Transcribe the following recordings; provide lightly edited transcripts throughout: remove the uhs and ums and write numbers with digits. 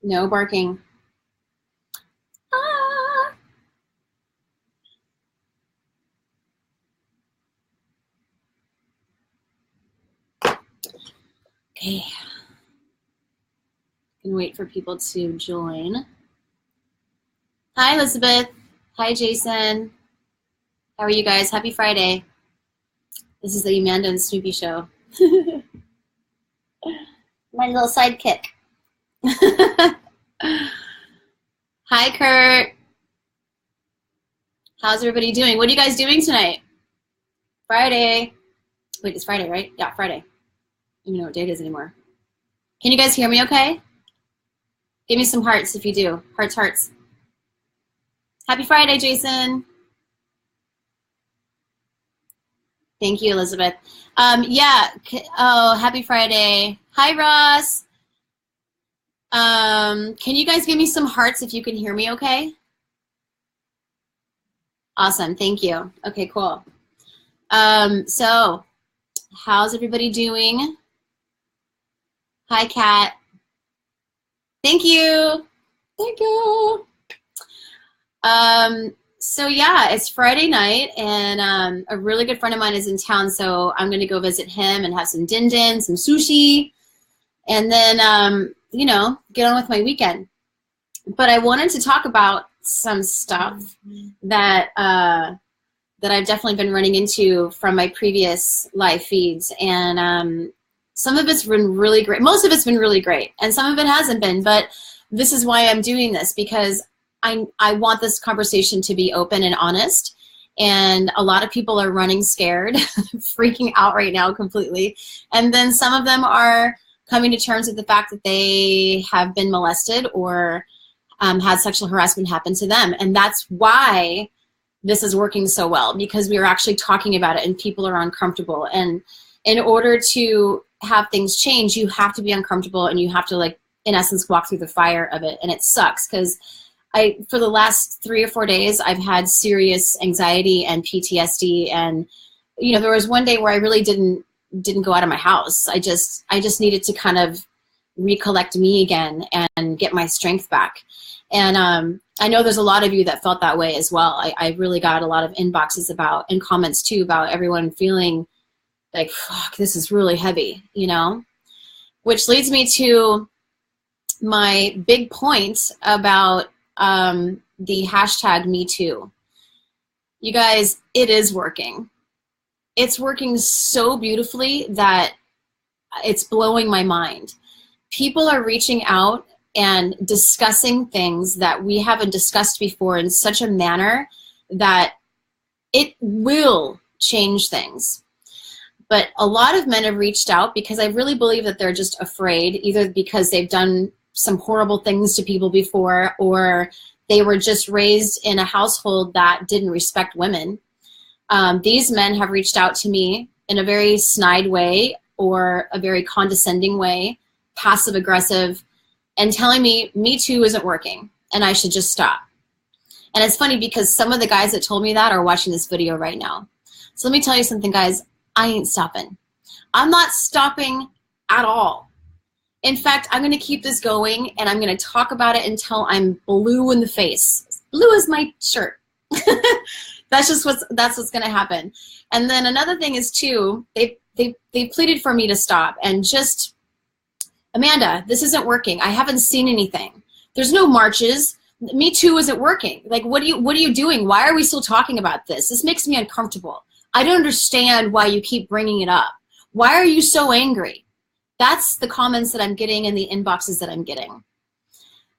No barking. Ah. Okay. Can wait for people to join. Hi, Elizabeth. Hi, Jason. How are you guys? Happy Friday. This is the Amanda and Snoopy show. My little sidekick. Hi, Kurt. How's everybody doing? What are you guys doing tonight? Friday. Wait, it's Friday, right? Yeah, Friday. I don't even know what day it is anymore. Can you guys hear me okay? Give me some hearts if you do. Hearts, hearts. Happy Friday, Jason. Thank you, Elizabeth. Yeah. Oh, happy Friday. Hi, Ross. Can you guys give me some hearts if you can hear me okay? Awesome. Thank you. Okay, cool. So how's everybody doing? Hi, Kat. Thank you. Thank you. So yeah, it's Friday night, and a really good friend of mine is in town, so I'm going to go visit him and have some din-din, some sushi, and then, you know, get on with my weekend. But I wanted to talk about some stuff that that I've definitely been running into from my previous live feeds, and some of it's been really great. Most of it's been really great, and some of it hasn't been, but this is why I'm doing this, because I want this conversation to be open and honest, and a lot of people are running scared, freaking out right now completely, and then some of them are coming to terms with the fact that they have been molested or had sexual harassment happen to them, and that's why this is working so well, because we are actually talking about it and people are uncomfortable, and in order to have things change, you have to be uncomfortable and you have to, like, in essence, walk through the fire of it, and it sucks because for the last 3 or 4 days, I've had serious anxiety and PTSD, and you know, there was one day where I really didn't go out of my house. I just needed to kind of recollect me again and get my strength back. And I know there's a lot of you that felt that way as well. I really got a lot of inboxes about, and comments too, about everyone feeling like, fuck, this is really heavy, you know? Which leads me to my big point about the hashtag #MeToo. You guys, it is working. It's working so beautifully that it's blowing my mind. People are reaching out and discussing things that we haven't discussed before in such a manner that it will change things. But a lot of men have reached out because I really believe that they're just afraid, either because they've done some horrible things to people before, or they were just raised in a household that didn't respect women. These men have reached out to me in a very snide way or a very condescending way, passive aggressive, and telling me #MeToo isn't working and I should just stop. And it's funny because some of the guys that told me that are watching this video right now. So let me tell you something, guys. I ain't stopping. I'm not stopping at all. In fact, I'm going to keep this going, and I'm going to talk about it until I'm blue in the face. Blue is my shirt. That's what's going to happen. And then another thing is too, they pleaded for me to stop and just, Amanda, this isn't working. I haven't seen anything. There's no marches. #MeToo isn't working. Like, what are you doing? Why are we still talking about this? This makes me uncomfortable. I don't understand why you keep bringing it up. Why are you so angry? That's the comments that I'm getting and the inboxes that I'm getting.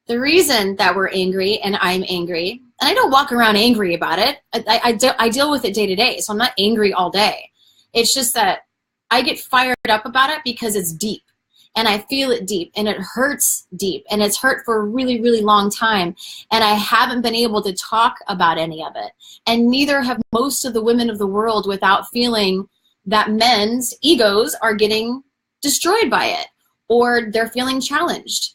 The reason that we're angry and I'm angry, and I don't walk around angry about it. I deal with it day to day, so I'm not angry all day. It's just that I get fired up about it because it's deep. And I feel it deep, and it hurts deep, and it's hurt for a really, really long time, and I haven't been able to talk about any of it, and neither have most of the women of the world, without feeling that men's egos are getting destroyed by it, or they're feeling challenged.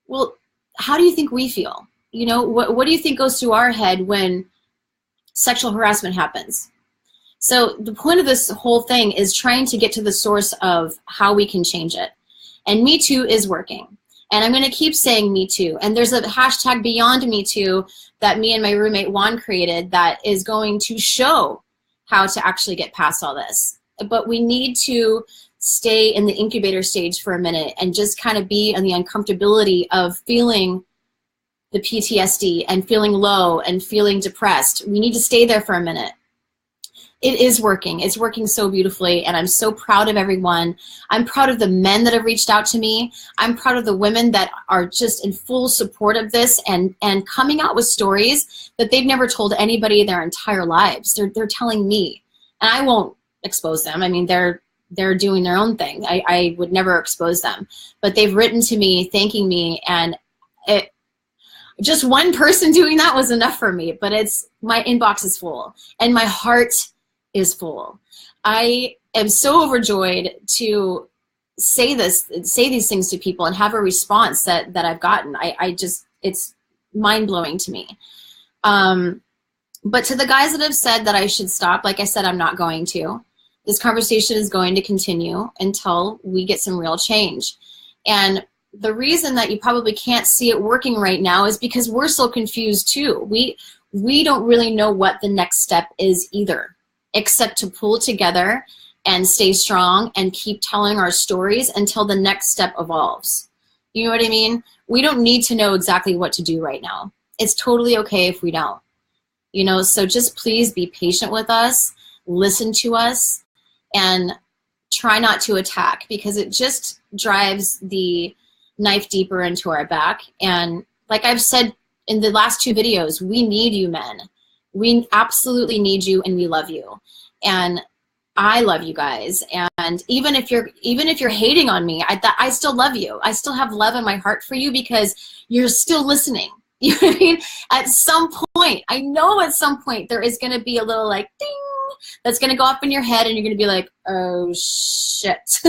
Well, how do you think we feel? You know, what do you think goes through our head when sexual harassment happens? So the point of this whole thing is trying to get to the source of how we can change it. And #MeToo is working. And I'm going to keep saying Me Too. And there's a hashtag Beyond Me Too that me and my roommate Juan created that is going to show how to actually get past all this. But we need to stay in the incubator stage for a minute and just kind of be in the uncomfortability of feeling the PTSD and feeling low and feeling depressed. We need to stay there for a minute. It is working. It's working so beautifully, and I'm so proud of everyone. I'm proud of the men that have reached out to me. I'm proud of the women that are just in full support of this and coming out with stories that they've never told anybody their entire lives. They're telling me, and I won't expose them. I mean, they're doing their own thing. I would never expose them, but they've written to me thanking me, and just one person doing that was enough for me. But my inbox is full, and my heart is full. I am so overjoyed to say these things to people and have a response that I've gotten. It's mind-blowing to me. But to the guys that have said that I should stop, like I said, I'm not going to. This conversation is going to continue until we get some real change. And the reason that you probably can't see it working right now is because we're so confused too. We don't really know what the next step is either, except to pull together and stay strong and keep telling our stories until the next step evolves. You know what I mean? We don't need to know exactly what to do right now. It's totally okay if we don't. You know, so just please be patient with us, listen to us, and try not to attack, because it just drives the knife deeper into our back. And like I've said in the last 2 videos, we need you men. We absolutely need you, and we love you. And I love you guys. And even if you're hating on me, I still love you. I still have love in my heart for you because you're still listening. You know what I mean? At some point, I know at some point there is going to be a little like ding that's going to go up in your head, and you're going to be like, oh shit.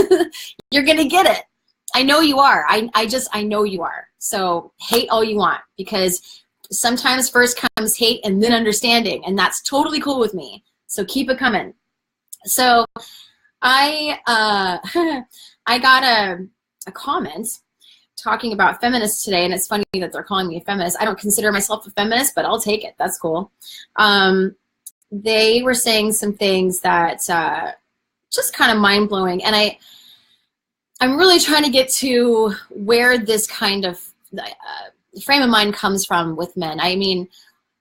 You're going to get it. I know you are. I know you are. So hate all you want, because sometimes first comes hate and then understanding, and that's totally cool with me. So keep it coming. So I got a comment talking about feminists today, and it's funny that they're calling me a feminist. I don't consider myself a feminist, but I'll take it. That's cool. They were saying some things that just kind of mind-blowing, and I'm really trying to get to where this kind of frame of mind comes from with men. I mean,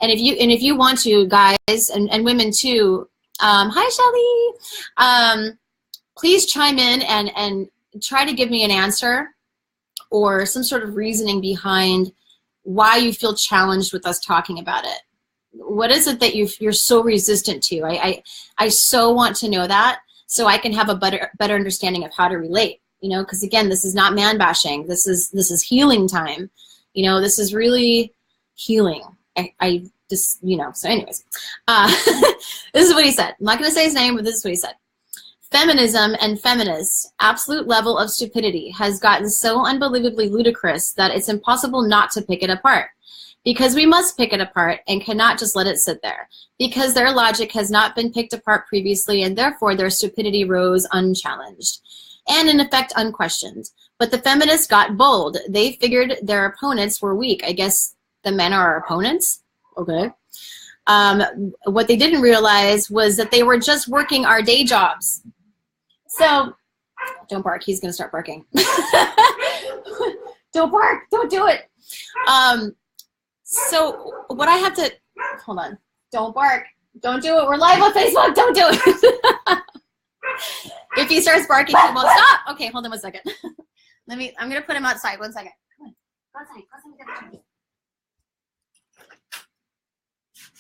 and if you want to, guys, and women too, hi Shelly, please chime in and try to give me an answer or some sort of reasoning behind why you feel challenged with us talking about it. What is it that you're so resistant to? I so want to know that, so I can have a better understanding of how to relate. You know, because again, this is not man bashing. This is healing time. You know, this is really healing. I just, you know, so anyways, this is what he said. I'm not going to say his name, but this is what he said. Feminism and feminists' absolute level of stupidity has gotten so unbelievably ludicrous that it's impossible not to pick it apart. Because we must pick it apart and cannot just let it sit there. Because their logic has not been picked apart previously, and therefore their stupidity rose unchallenged. And in effect unquestioned. But the feminists got bold. They figured their opponents were weak. I guess the men are our opponents? Okay. What they didn't realize was that they were just working our day jobs. So, don't bark. He's going to start barking. Don't bark. Don't do it. So what I have to, hold on. Don't bark. Don't do it. We're live on Facebook. Don't do it. If he starts barking, he won't stop. Okay, hold on 1 second. I'm going to put him outside. 1 second. Come on. Go outside. Go outside and get the trees.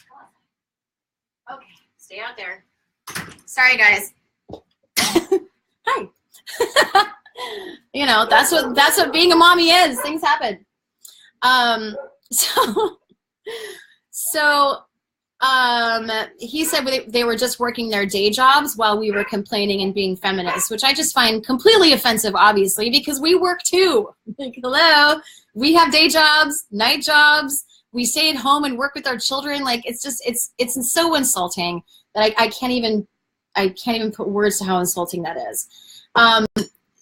Go outside. Okay, stay out there. Sorry, guys. Hi. You know, that's what being a mommy is. Things happen. He said they were just working their day jobs while we were complaining and being feminists, which I just find completely offensive, obviously, because we work too. Like, hello, we have day jobs, night jobs. We stay at home and work with our children. Like, it's so insulting that I can't even put words to how insulting that is.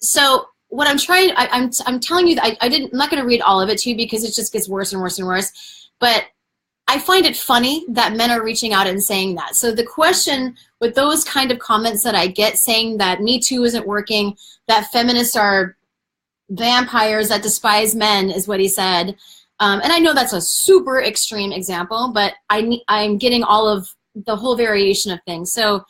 So what I'm trying, I'm telling you that I'm not going to read all of it to you because it just gets worse and worse and worse. But I find it funny that men are reaching out and saying that. So the question with those kind of comments that I get saying that Me Too isn't working, that feminists are vampires that despise men is what he said. And I know that's a super extreme example, but I'm getting all of the whole variation of things. So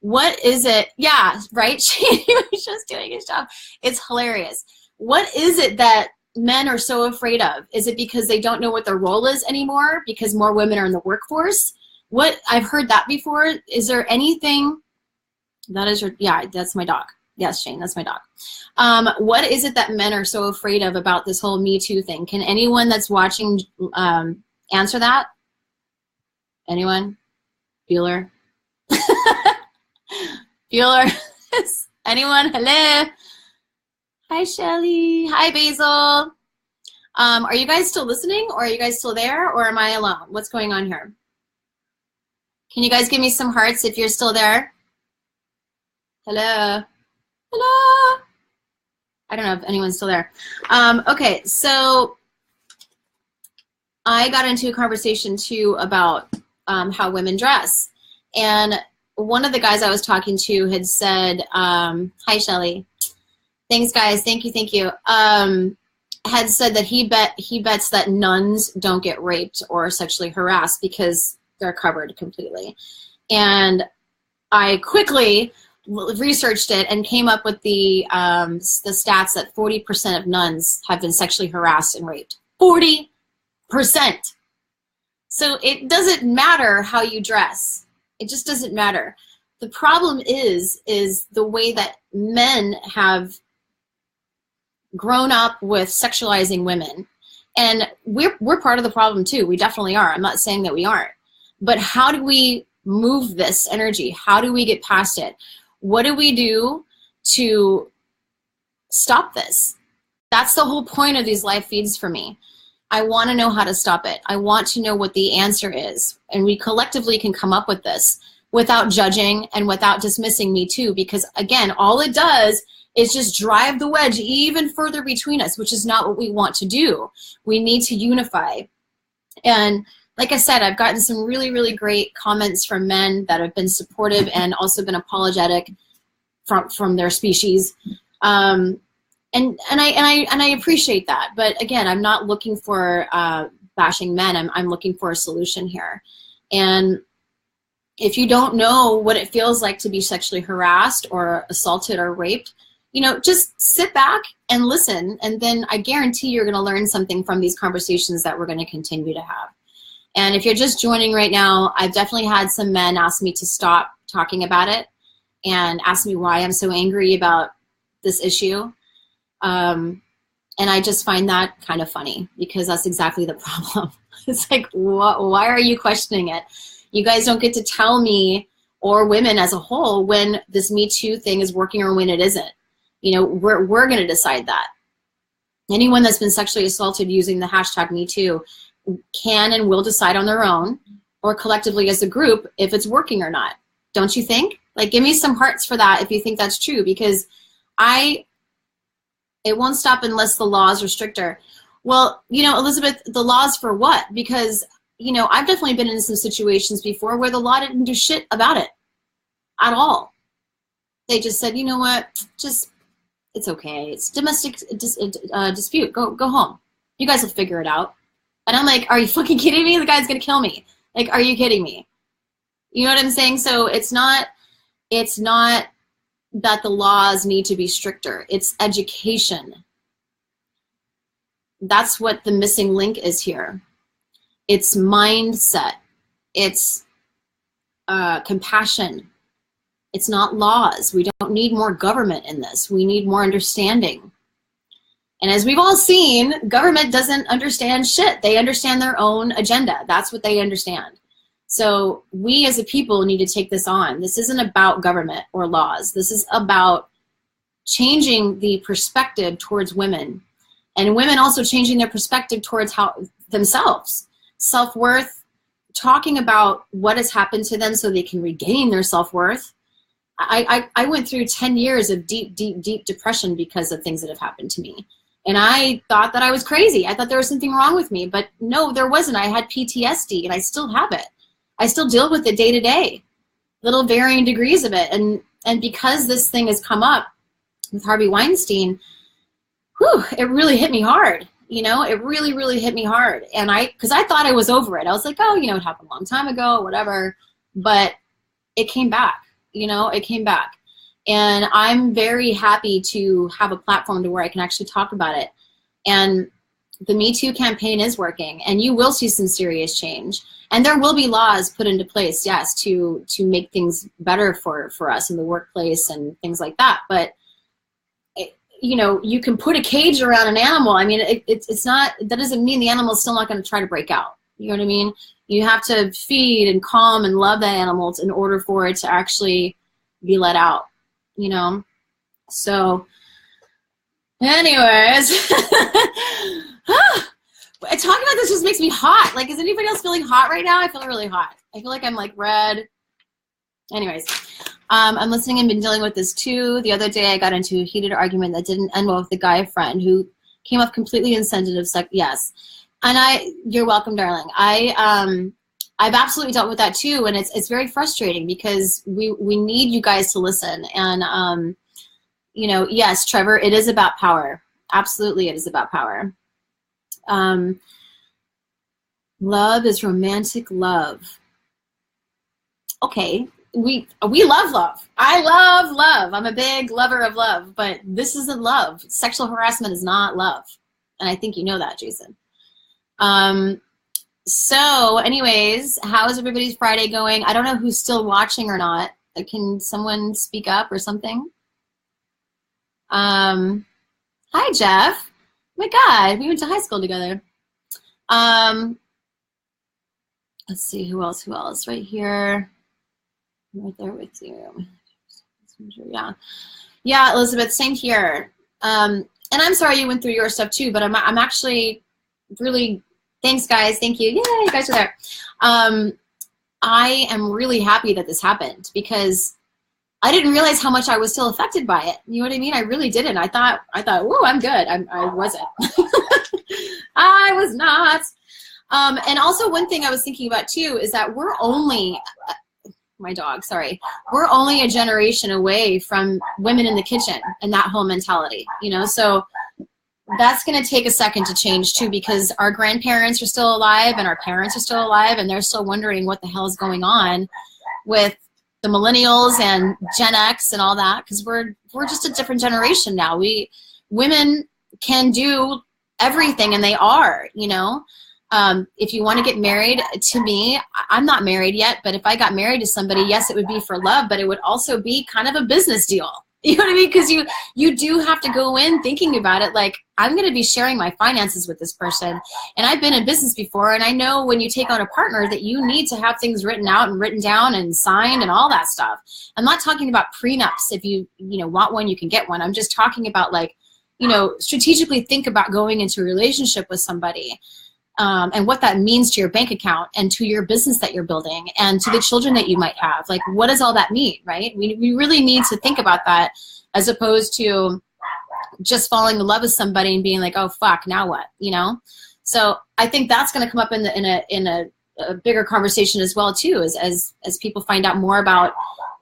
what is it? Yeah, right? He was just doing his job. It's hilarious. What is it that men are so afraid of? Is it because they don't know what their role is anymore because more women are in the workforce? What, I've heard that before. Is there anything that is your, yeah, that's my dog. Yes, Shane, that's my dog. What is it that men are so afraid of about this whole Me Too thing? Can anyone that's watching answer that? Anyone? Bueller? Bueller? Anyone? Hello? Hi, Shelly. Hi, Basil. Are you guys still listening, or are you guys still there, or am I alone? What's going on here? Can you guys give me some hearts if you're still there? Hello? Hello? I don't know if anyone's still there. Okay, so I got into a conversation too about how women dress. And one of the guys I was talking to had said, hi, Shelly. Thanks, guys. Thank you. Had said that he bets that nuns don't get raped or sexually harassed because they're covered completely. And I quickly researched it and came up with the stats that 40% of nuns have been sexually harassed and raped. 40%. So it doesn't matter how you dress. It just doesn't matter. The problem is the way that men have grown up with sexualizing women. And we're part of the problem too. We definitely are. I'm not saying that we aren't. But how do we move this energy? How do we get past it? What do we do to stop this? That's the whole point of these live feeds for me. I want to know how to stop it. I want to know what the answer is. And we collectively can come up with this without judging and without dismissing Me Too. Because again, all it does is just drive the wedge even further between us, which is not what we want to do. We need to unify. And like I said, I've gotten some really, really great comments from men that have been supportive and also been apologetic from their species. And I appreciate that. But again, I'm not looking for bashing men. I'm looking for a solution here. And if you don't know what it feels like to be sexually harassed or assaulted or raped, you know, just sit back and listen. And then I guarantee you're going to learn something from these conversations that we're going to continue to have. And if you're just joining right now, I've definitely had some men ask me to stop talking about it and ask me why I'm so angry about this issue. And I just find that kind of funny because that's exactly the problem. It's like, why are you questioning it? You guys don't get to tell me, or women as a whole, when this Me Too thing is working or when it isn't. You know, we're going to decide that. Anyone that's been sexually assaulted using the hashtag Me Too can and will decide on their own or collectively as a group if it's working or not. Don't you think? Like, give me some hearts for that if you think that's true, because it won't stop unless the laws are stricter. Well, you know, Elizabeth, the laws for what? Because, you know, I've definitely been in some situations before where the law didn't do shit about it at all. They just said, you know what, just, it's okay. It's domestic dispute. Go home. You guys will figure it out. And I'm like, are you fucking kidding me? The guy's going to kill me. Like, are you kidding me? You know what I'm saying? So it's not that the laws need to be stricter. It's education. That's what the missing link is here. It's mindset. It's compassion. It's not laws. We don't need more government in this. We need more understanding. And as we've all seen, government doesn't understand shit. They understand their own agenda. That's what they understand. So we as a people need to take this on. This isn't about government or laws. This is about changing the perspective towards women, and women also changing their perspective towards themselves. Self-worth, talking about what has happened to them so they can regain their self-worth, I went through 10 years of deep, deep, deep depression because of things that have happened to me. And I thought that I was crazy. I thought there was something wrong with me, but no, there wasn't. I had PTSD and I still have it. I still deal with it day to day, little varying degrees of it. And because this thing has come up with Harvey Weinstein, it really hit me hard. You know, it really, really hit me hard. And because I thought I was over it. I was like, oh, you know, it happened a long time ago, whatever. But it came back, you know, it came back. And I'm very happy to have a platform to where I can actually talk about it. And the Me Too campaign is working, and you will see some serious change. And there will be laws put into place, yes, to make things better for us in the workplace and things like that. But you know, you can put a cage around an animal. I mean, it's not, that doesn't mean the animal's still not going to try to break out. You know what I mean? You have to feed and calm and love the animals in order for it to actually be let out, you know? So, anyways, talking about this just makes me hot. Like, is anybody else feeling hot right now? I feel really hot. I feel like I'm like red. Anyways, I'm listening and been dealing with this too. The other day I got into a heated argument that didn't end well with the guy friend who came off completely insensitive. Like, yes. And you're welcome, darling. I've absolutely dealt with that too. And it's very frustrating because we need you guys to listen. And, you know, yes, Trevor, it is about power. Absolutely. It is about power. Love is romantic love. Okay. We love love. I love love. I'm a big lover of love, but this isn't love. Sexual harassment is not love. And I think you know that, Jason. So anyways, how is everybody's Friday going? I don't know who's still watching or not. Can someone speak up or something? Hi, Jeff. Oh my God, we went to high school together. Let's see, who else? Right here. Right there with you. Yeah, Elizabeth, same here. And I'm sorry you went through your stuff too, but I'm actually really, thanks guys, thank you. Yay, you guys are there. I am really happy that this happened because I didn't realize how much I was still affected by it. You know what I mean? I really didn't. I thought, whoa, I'm good. I wasn't. I was not. And also one thing I was thinking about too is that we're only, my dog, sorry. We're only a generation away from women in the kitchen and that whole mentality, you know? So that's going to take a second to change too, because our grandparents are still alive and our parents are still alive and they're still wondering what the hell is going on with the millennials and Gen X and all that, because we're just a different generation now. Women can do everything and they are, you know? If you want to get married to me, I'm not married yet, but if I got married to somebody, yes, it would be for love, but it would also be kind of a business deal. You know what I mean? Because you do have to go in thinking about it like, I'm going to be sharing my finances with this person. And I've been in business before, and I know when you take on a partner that you need to have things written out and written down and signed and all that stuff. I'm not talking about prenups. If you want one, you can get one. I'm just talking about like, you know, strategically think about going into a relationship with somebody. And what that means to your bank account and to your business that you're building and to the children that you might have. Like, what does all that mean, right? We really need to think about that as opposed to just falling in love with somebody and being like, oh, fuck, now what, you know? So I think that's going to come up in a bigger conversation as well, too, as people find out more about,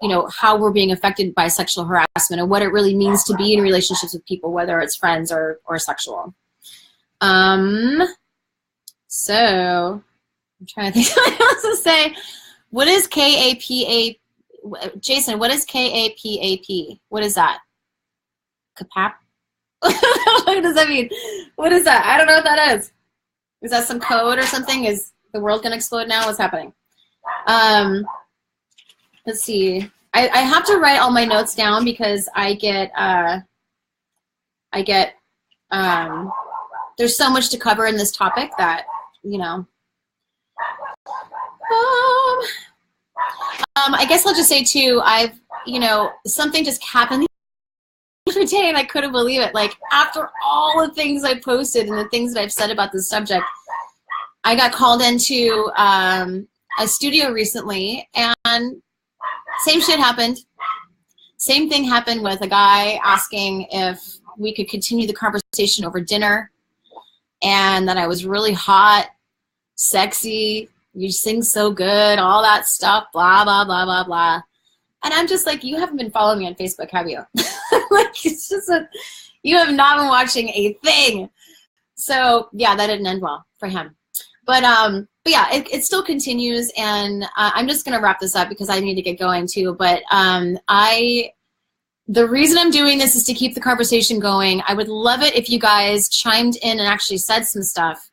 you know, how we're being affected by sexual harassment and what it really means to be in relationships with people, whether it's friends or sexual. So I'm trying to think what else to say. What is KAPA? Jason, what is KAPAP? What is that? Kapap? What does that mean? What is that? I don't know what that is. Is that some code or something? Is the world gonna explode now? What's happening? Let's see. I have to write all my notes down because I get there's so much to cover in this topic that, you know. I guess I'll just say too, something just happened the other day and I couldn't believe it. Like, after all the things I posted and the things that I've said about this subject, I got called into a studio recently and same shit happened. Same thing happened with a guy asking if we could continue the conversation over dinner, and that I was really hot, sexy, you sing so good, all that stuff, blah, blah, blah, blah, blah. And I'm just like, you haven't been following me on Facebook, have you? Like, it's just you have not been watching a thing. So yeah, that didn't end well for him. But yeah, it still continues, and I'm just gonna wrap this up because I need to get going too. But the reason I'm doing this is to keep the conversation going. I would love it if you guys chimed in and actually said some stuff.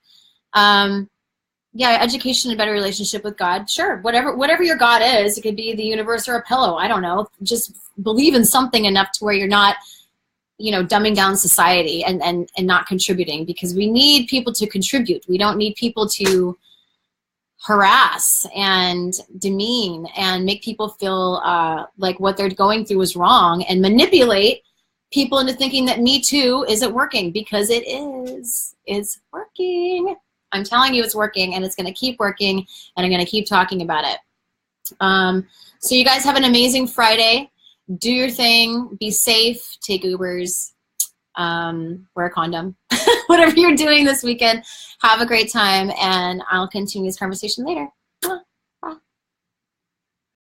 Yeah, education and better relationship with God. Sure, whatever your God is, it could be the universe or a pillow. I don't know. Just believe in something enough to where you're not, dumbing down society and not contributing, because we need people to contribute. We don't need people to harass and demean and make people feel like what they're going through is wrong and manipulate people into thinking that Me Too isn't working, because it is. It's working. I'm telling you it's working, and it's going to keep working, and I'm going to keep talking about it. So you guys have an amazing Friday. Do your thing. Be safe. Take Ubers. Wear a condom. Whatever you're doing this weekend, have a great time, and I'll continue this conversation later.